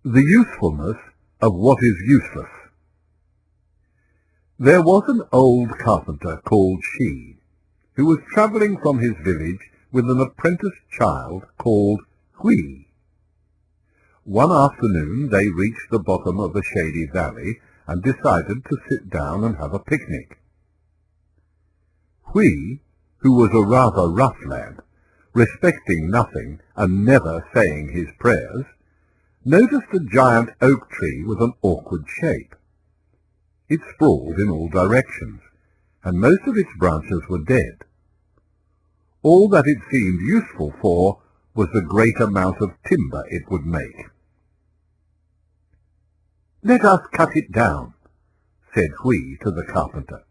The usefulness of what is useless. There was an old carpenter called She, who was travelling from his village with an apprentice child called Hui. One afternoon they reached the bottom of a shady valley and decided to sit down and have a picnic. Hui, who was a rather rough lad, respecting nothing and never saying his prayers, noticed a giant oak tree with an awkward shape. It sprawled in all directions, and most of its branches were dead. All that it seemed useful for was the great amount of timber it would make. "Let us cut it down," said Hui to the carpenter,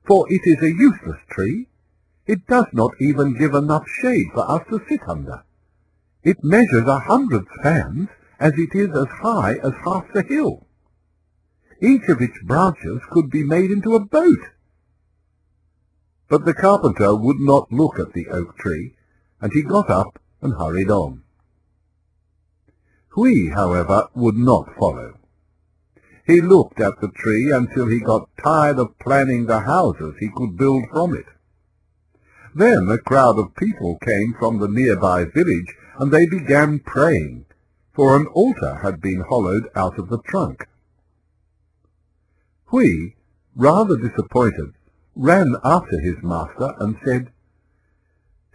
"for it is a useless tree. It does not even give enough shade for us to sit under. It measures 100 spans, as it is as high as half the hill. Each of its branches could be made into a boat." But the carpenter would not look at the oak tree, and he got up and hurried on. Hui, however, would not follow. He looked at the tree until he got tired of planning the houses he could build from it. Then a crowd of people came from the nearby village, and they began praying, for an altar had been hollowed out of the trunk. Hui, rather disappointed, ran after his master and said,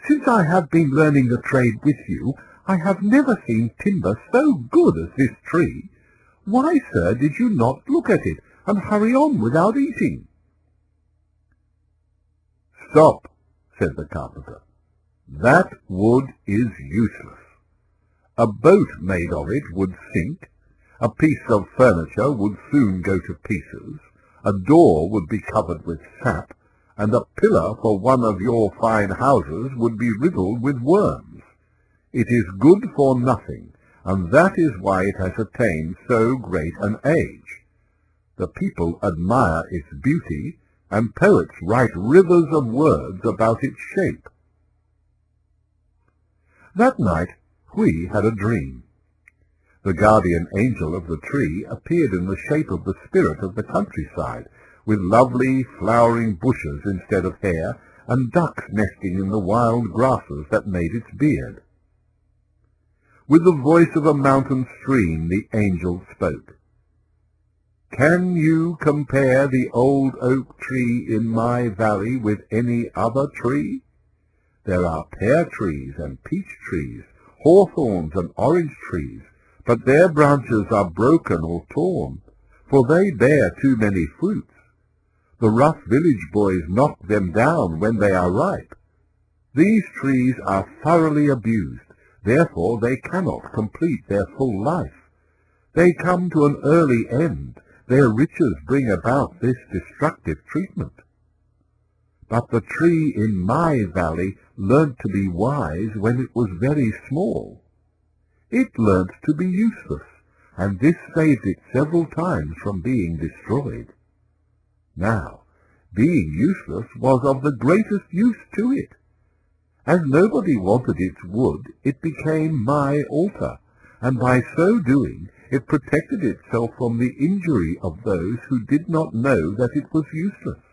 "Since I have been learning the trade with you, I have never seen timber so good as this tree. Why, sir, did you not look at it and hurry on without eating?" "Stop," said the carpenter. "That wood is useless. A boat made of it would sink, a piece of furniture would soon go to pieces, a door would be covered with sap, and a pillar for one of your fine houses would be riddled with worms. It is good for nothing, and that is why it has attained so great an age. The people admire its beauty, and poets write rivers of words about its shape." That night Hui had a dream. The guardian angel of the tree appeared in the shape of the spirit of the countryside, with lovely flowering bushes instead of hair, and ducks nesting in the wild grasses that made its beard. With the voice of a mountain stream the angel spoke. "Can you compare the old oak tree in my valley with any other tree? There are pear trees and peach trees, hawthorns and orange trees, but their branches are broken or torn, for they bear too many fruits. The rough village boys knock them down when they are ripe. These trees are thoroughly abused, therefore they cannot complete their full life. They come to an early end. Their riches bring about this destructive treatment. But the tree in my valley learnt to be wise when it was very small. It learnt to be useless, and this saved it several times from being destroyed. Now, being useless was of the greatest use to it. As nobody wanted its wood, it became my altar, and by so doing it protected itself from the injury of those who did not know that it was useless.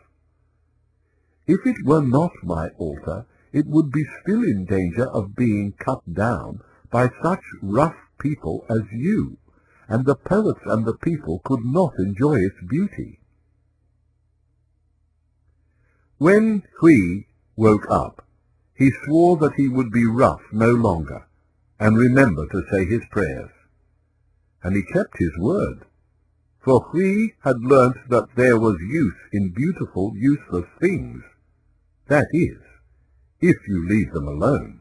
If it were not my altar, it would be still in danger of being cut down by such rough people as you, and the poets and the people could not enjoy its beauty." When Hui woke up, he swore that he would be rough no longer, and remember to say his prayers. And he kept his word, for Hui had learnt that there was use in beautiful, useless things. That is, if you leave them alone.